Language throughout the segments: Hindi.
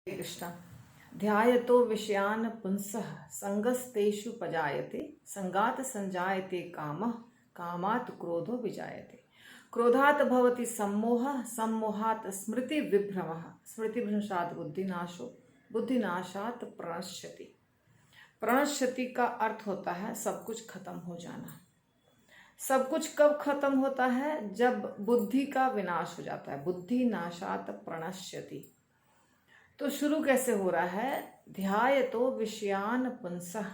कृष्ण। ध्यायतो विषयान् पुंसः संगस्तेषु पजायते संगात संजायते कामः कामात् क्रोधो विजायते क्रोधात् भवति सम्मोहः सम्मोहात् स्मृति विभ्रमः स्मृतिभ्रंशात् बुद्धिनाशो बुद्धिनाशात् प्रणश्यति। प्रणश्यति का अर्थ होता है सब कुछ खत्म हो जाना। सब कुछ कब खत्म होता है? जब बुद्धि का विनाश हो जाता है। बुद्धि नाशात प्रणश्यति। तो शुरू कैसे हो रहा है? ध्यायतो विषयान पुंसः।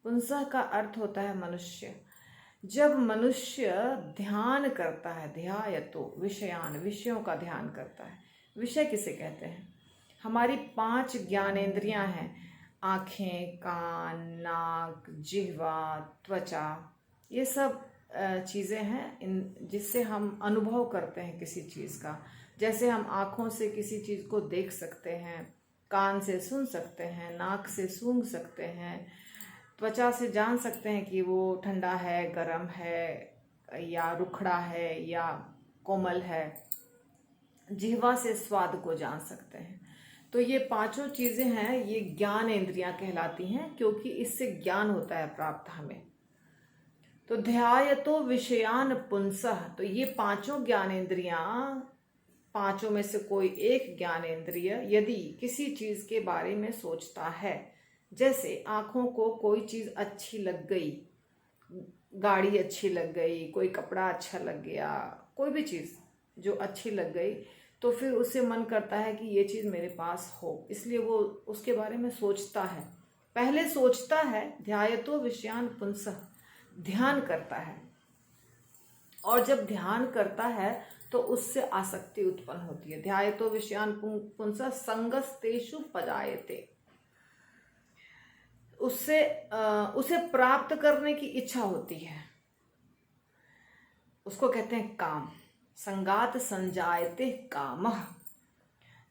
पुंसः का अर्थ होता है मनुष्य। जब मनुष्य ध्यान करता है, ध्यायतो विषयान, विषयों का ध्यान करता है। विषय किसे कहते हैं? हमारी 5 ज्ञानेंद्रियां हैं, आँखें, कान, नाक, जिह्वा, त्वचा। ये सब चीज़ें हैं जिससे हम अनुभव करते हैं किसी चीज़ का। जैसे हम आँखों से किसी चीज़ को देख सकते हैं, कान से सुन सकते हैं, नाक से सूंघ सकते हैं, त्वचा से जान सकते हैं कि वो ठंडा है, गर्म है, या रुखड़ा है या कोमल है। जिह्वा से स्वाद को जान सकते हैं। तो ये 5 चीज़ें हैं, ये ज्ञान इंद्रियां कहलाती हैं, क्योंकि इससे ज्ञान होता है प्राप्त हमें। तो ध्यायतो विषयान पुंसः, तो ये 5 ज्ञानेंद्रियां, 5 में से कोई एक ज्ञानेंद्रिय यदि किसी चीज के बारे में सोचता है, जैसे आंखों को कोई चीज अच्छी लग गई, गाड़ी अच्छी लग गई, कोई कपड़ा अच्छा लग गया, कोई भी चीज जो अच्छी लग गई, तो फिर उससे मन करता है कि ये चीज मेरे पास हो, इसलिए वो उसके बारे में सोचता है। पहले सोचता है, ध्यायतो विषयान पुंसः, ध्यान करता है। और जब ध्यान करता है तो उससे आसक्ति उत्पन्न होती है। ध्यायतो विषयान पुंसः संगस्तेषु पजायते, उससे उसे प्राप्त करने की इच्छा होती है, उसको कहते हैं काम। संगात संजायते कामः।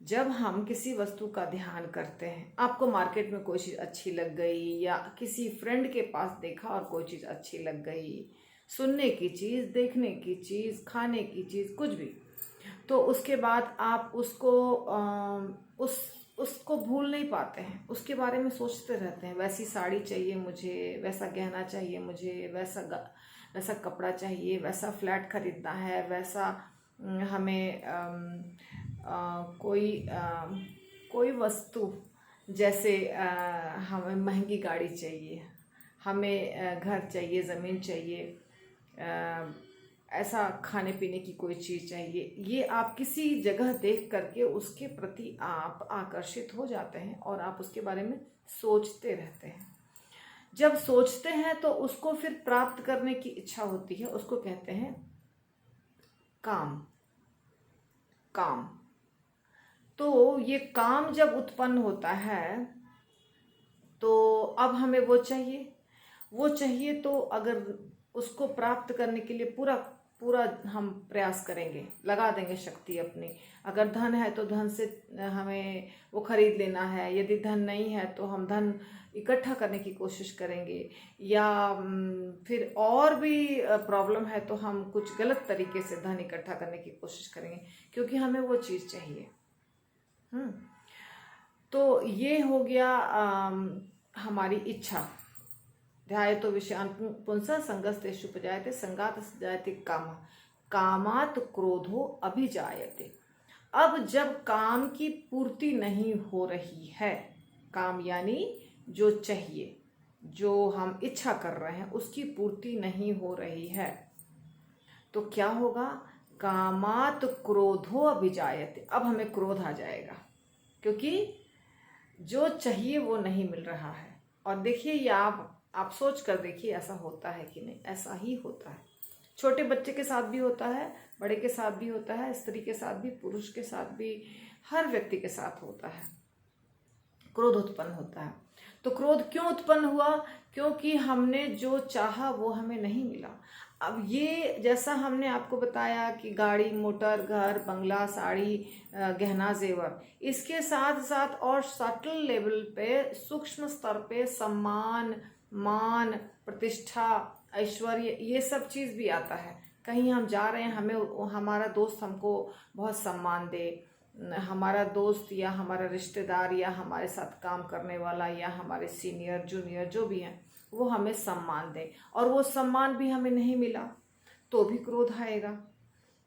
जब हम किसी वस्तु का ध्यान करते हैं, आपको मार्केट में कोई चीज अच्छी लग गई, या किसी फ्रेंड के पास देखा और कोई चीज अच्छी लग गई, सुनने की चीज, देखने की चीज, खाने की चीज, कुछ भी, तो उसके बाद आप उसको भूल नहीं पाते हैं, उसके बारे में सोचते रहते हैं। वैसी साड़ी चाहिए मुझे, वैसा गहना चाहिए मुझे, वैसा कपड़ा चाहिए, वैसा फ्लैट खरीदना है, वैसा हमें कोई वस्तु, जैसे हमें महंगी गाड़ी चाहिए, हमें घर चाहिए, ज़मीन चाहिए, ऐसा खाने पीने की कोई चीज़ चाहिए। ये आप किसी जगह देख करके उसके प्रति आप आकर्षित हो जाते हैं और आप उसके बारे में सोचते रहते हैं। जब सोचते हैं तो उसको फिर प्राप्त करने की इच्छा होती है, उसको कहते हैं काम। काम, तो ये काम जब उत्पन्न होता है तो अब हमें वो चाहिए, तो अगर उसको प्राप्त करने के लिए पूरा हम प्रयास करेंगे, लगा देंगे शक्ति अपनी। अगर धन है तो धन से हमें वो खरीद लेना है, यदि धन नहीं है तो हम धन इकट्ठा करने की कोशिश करेंगे, या फिर और भी प्रॉब्लम है तो हम कुछ गलत तरीके से धन इकट्ठा करने की कोशिश करेंगे, क्योंकि हमें वो चीज़ चाहिए। तो ये हो गया हमारी इच्छा। ध्यायतो विषयान पुंसः संगस्तेषु पजायते संगात संजायते कामः कामात् क्रोधो अभिजायते। अब जब काम की पूर्ति नहीं हो रही है, काम यानी जो चाहिए, जो हम इच्छा कर रहे हैं, उसकी पूर्ति नहीं हो रही है, तो क्या होगा? कामात् क्रोधो अभिजायते। अब हमें क्रोध आ जाएगा, क्योंकि जो चाहिए वो नहीं मिल रहा है। और देखिए, ये आप सोच कर देखिए, ऐसा होता है कि नहीं? ऐसा ही होता है। छोटे बच्चे के साथ भी होता है, बड़े के साथ भी होता है, स्त्री के साथ भी, पुरुष के साथ भी, हर व्यक्ति के साथ होता है। क्रोध उत्पन्न होता है। तो क्रोध क्यों उत्पन्न हुआ? क्योंकि हमने जो चाहा वो हमें नहीं मिला। अब ये जैसा हमने आपको बताया कि गाड़ी, मोटर, घर, बंगला, साड़ी, गहना, जेवर, इसके साथ साथ और सटल लेवल पे, सूक्ष्म स्तर पे सम्मान, मान, प्रतिष्ठा, ऐश्वर्य, ये सब चीज़ भी आता है। कहीं हम जा रहे हैं, हमें हमारा दोस्त हमको बहुत सम्मान दे, हमारा दोस्त या हमारा रिश्तेदार या हमारे साथ काम करने वाला या हमारे सीनियर जूनियर जो भी हैं वो हमें सम्मान दें और वो सम्मान भी हमें नहीं मिला तो भी क्रोध आएगा।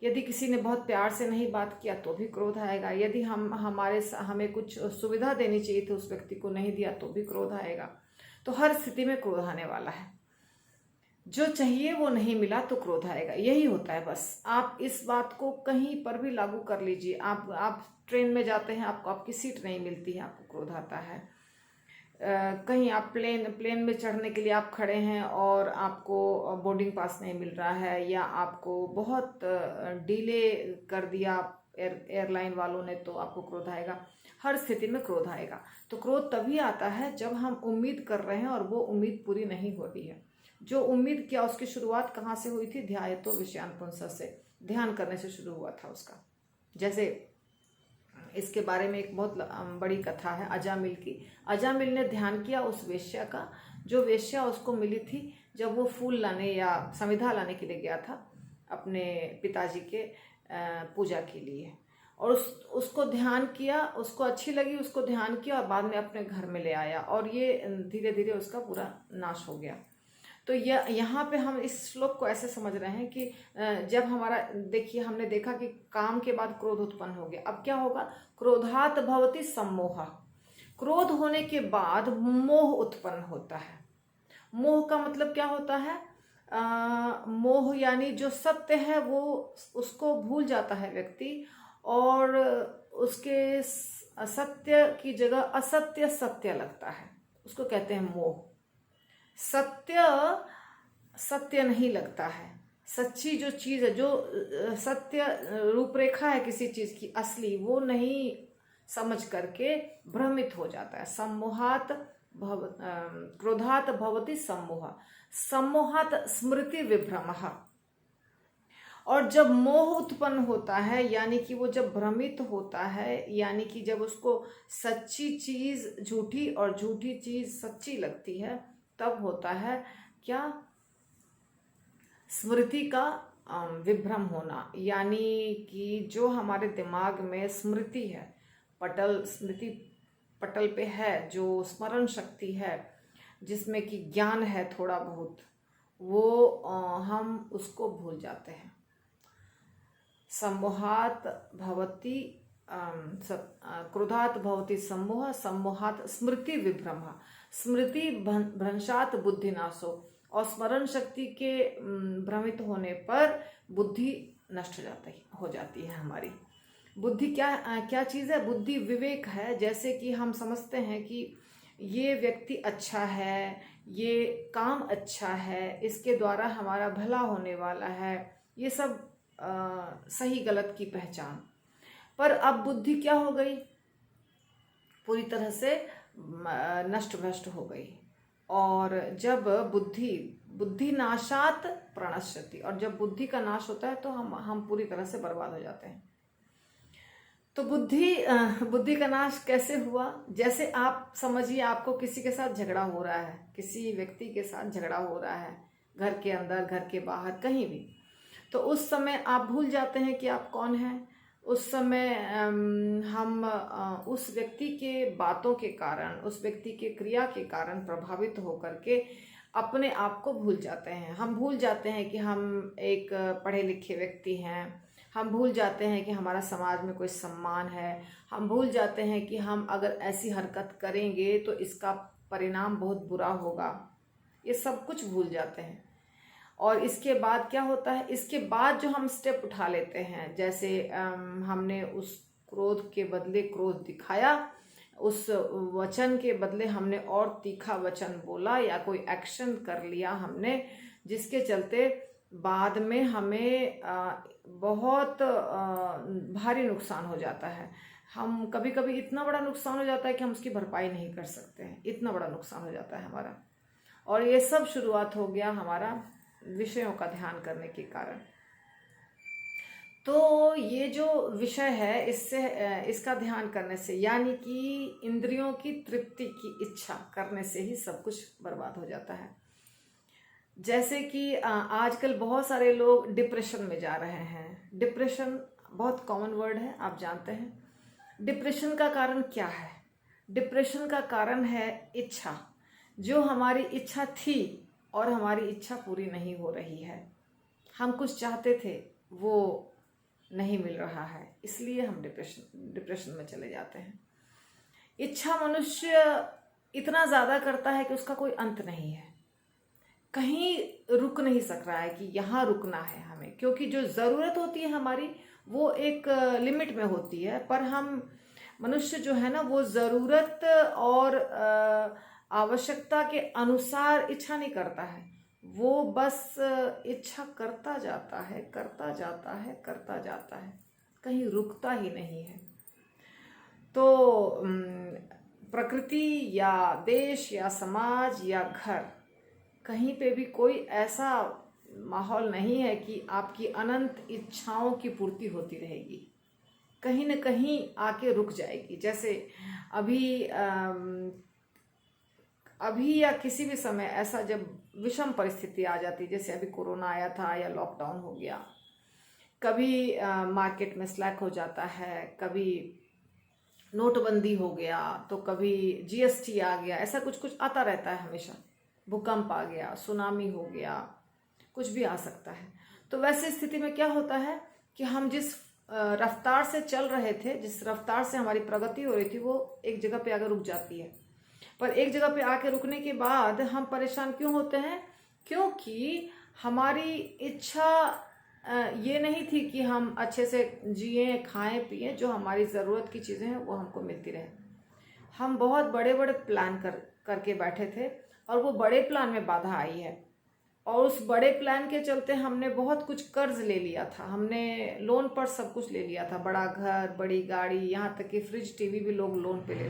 यदि किसी ने बहुत प्यार से नहीं बात किया तो भी क्रोध आएगा। यदि हमें कुछ सुविधा देनी चाहिए थी उस व्यक्ति को नहीं दिया तो भी क्रोध आएगा। तो हर स्थिति में क्रोध आने वाला है। जो चाहिए वो नहीं मिला तो क्रोध आएगा, यही होता है बस। आप इस बात को कहीं पर भी लागू कर लीजिए। आप ट्रेन में जाते हैं, आपको आपकी सीट नहीं मिलती है, आपको क्रोध आता है। कहीं आप प्लेन में चढ़ने के लिए आप खड़े हैं और आपको बोर्डिंग पास नहीं मिल रहा है या आपको बहुत डिले कर दिया एयरलाइन वालों ने तो आपको क्रोध आएगा। हर स्थिति में क्रोध आएगा। तो क्रोध तभी आता है जब हम उम्मीद कर रहे हैं और वो उम्मीद पूरी नहीं हो रही है। जो उम्मीद किया उसकी शुरुआत कहाँ से हुई थी? ध्यायतो विषयान पुंसः से, ध्यान करने से शुरू हुआ था उसका। जैसे इसके बारे में एक बहुत बड़ी कथा है अजामिल की। अजामिल ने ध्यान किया उस वेश्या का, जो वेश्या उसको मिली थी जब वो फूल लाने या समिधा लाने के लिए गया था अपने पिताजी के पूजा के लिए। और उसको ध्यान किया, उसको अच्छी लगी, उसको ध्यान किया और बाद में अपने घर में ले आया और ये धीरे धीरे उसका पूरा नाश हो गया। तो यहाँ पे हम इस श्लोक को ऐसे समझ रहे हैं कि जब हमारा, देखिए हमने देखा कि काम के बाद क्रोध उत्पन्न हो गया। अब क्या होगा? क्रोधात भवति सम्मोह। क्रोध होने के बाद मोह उत्पन्न होता है। मोह का मतलब क्या होता है? मोह यानी जो सत्य है वो उसको भूल जाता है व्यक्ति और उसके सत्य की जगह असत्य सत्य लगता है, उसको कहते हैं मोह। सत्य सत्य नहीं लगता है। सच्ची जो चीज़ है, जो सत्य रूपरेखा है किसी चीज़ की असली, वो नहीं समझ करके भ्रमित हो जाता है। सम्मोहात क्रोधात भवति सम्मोह, सम्मोहात स्मृति विभ्रमः। और जब मोह उत्पन्न होता है यानी कि वो जब भ्रमित होता है, यानी कि जब उसको सच्ची चीज़ झूठी और झूठी चीज़ सच्ची लगती है, तब होता है क्या? स्मृति का विभ्रम होना। यानी कि जो हमारे दिमाग में स्मृति है, स्मृति पटल पे है, जो स्मरण शक्ति है, जिसमें कि ज्ञान है थोड़ा बहुत, वो हम उसको भूल जाते हैं। सम्मोहात भवति क्रोधात भवति सम्मोह, सम्मोहात स्मृति विभ्रम, स्मृति भ्रंशात बुद्धिनाशो। और स्मरण शक्ति के भ्रमित होने पर बुद्धि नष्ट हो जाती है हमारी। बुद्धि क्या चीज़ है? बुद्धि विवेक है। जैसे कि हम समझते हैं कि ये व्यक्ति अच्छा है, ये काम अच्छा है, इसके द्वारा हमारा भला होने वाला है, ये सब सही गलत की पहचान। पर अब बुद्धि क्या हो गई? पूरी तरह से नष्ट भ्रष्ट हो गई। और जब बुद्धि नाशात प्रणश्यति, और जब बुद्धि का नाश होता है तो हम पूरी तरह से बर्बाद हो जाते हैं। तो बुद्धि का नाश कैसे हुआ? जैसे आप समझिए, आपको किसी के साथ झगड़ा हो रहा है, किसी व्यक्ति के साथ झगड़ा हो रहा है, घर के अंदर, घर के बाहर, कहीं भी। तो उस समय आप भूल जाते हैं कि आप कौन हैं। उस समय हम उस व्यक्ति के बातों के कारण, उस व्यक्ति के क्रिया के कारण प्रभावित होकर के अपने आप को भूल जाते हैं। हम भूल जाते हैं कि हम एक पढ़े लिखे व्यक्ति हैं। हम भूल जाते हैं कि हमारा समाज में कोई सम्मान है। हम भूल जाते हैं कि हम अगर ऐसी हरकत करेंगे तो इसका परिणाम बहुत बुरा होगा। ये सब कुछ भूल जाते हैं। और इसके बाद क्या होता है? इसके बाद जो हम स्टेप उठा लेते हैं, जैसे हमने उस क्रोध के बदले क्रोध दिखाया, उस वचन के बदले हमने और तीखा वचन बोला या कोई एक्शन कर लिया हमने, जिसके चलते बाद में हमें बहुत भारी नुकसान हो जाता है। हम कभी कभी इतना बड़ा नुकसान हो जाता है कि हम उसकी भरपाई नहीं कर सकते हैं, इतना बड़ा नुकसान हो जाता है हमारा। और ये सब शुरुआत हो गया हमारा विषयों का ध्यान करने के कारण। तो ये जो विषय है, इसका ध्यान करने से, यानी कि इंद्रियों की तृप्ति की इच्छा करने से ही सब कुछ बर्बाद हो जाता है। जैसे कि आजकल बहुत सारे लोग डिप्रेशन में जा रहे हैं। डिप्रेशन बहुत कॉमन वर्ड है, आप जानते हैं। डिप्रेशन का कारण क्या है? डिप्रेशन का कारण है इच्छा। जो हमारी इच्छा थी और हमारी इच्छा पूरी नहीं हो रही है। हम कुछ चाहते थे, वो नहीं मिल रहा है, इसलिए हम डिप्रेशन में चले जाते हैं। इच्छा मनुष्य इतना ज़्यादा करता है कि उसका कोई अंत नहीं है, कहीं रुक नहीं सक रहा है कि यहाँ रुकना है हमें, क्योंकि जो ज़रूरत होती है हमारी वो एक लिमिट में होती है, पर हम मनुष्य जो है ना वो ज़रूरत और आवश्यकता के अनुसार इच्छा नहीं करता है, वो बस इच्छा करता जाता है, करता जाता है, करता जाता है, कहीं रुकता ही नहीं है। तो प्रकृति या देश या समाज या घर, कहीं पे भी कोई ऐसा माहौल नहीं है कि आपकी अनंत इच्छाओं की पूर्ति होती रहेगी, कहीं न कहीं आके रुक जाएगी। जैसे अभी या किसी भी समय ऐसा जब विषम परिस्थिति आ जाती, जैसे अभी कोरोना आया था या लॉकडाउन हो गया, कभी मार्केट में स्लैक हो जाता है, कभी नोटबंदी हो गया, तो कभी जीएसटी आ गया, ऐसा कुछ कुछ आता रहता है हमेशा। भूकंप आ गया, सुनामी हो गया, कुछ भी आ सकता है। तो वैसी स्थिति में क्या होता है कि हम जिस रफ्तार से चल रहे थे, जिस रफ्तार से हमारी प्रगति हो रही थी, वो एक जगह पे आकर रुक जाती है। पर एक जगह पे आके रुकने के बाद हम परेशान क्यों होते हैं? क्योंकि हमारी इच्छा ये नहीं थी कि हम अच्छे से जिए, खाएं, पिएं, जो हमारी ज़रूरत की चीज़ें हैं वो हमको मिलती रहे। हम बहुत बड़े बड़े प्लान करके बैठे थे और वो बड़े प्लान में बाधा आई है, और उस बड़े प्लान के चलते हमने बहुत कुछ कर्ज ले लिया था, हमने लोन पर सब कुछ ले लिया था, बड़ा घर, बड़ी गाड़ी, यहाँ तक कि फ्रिज, टीवी भी लोग लोन पे ले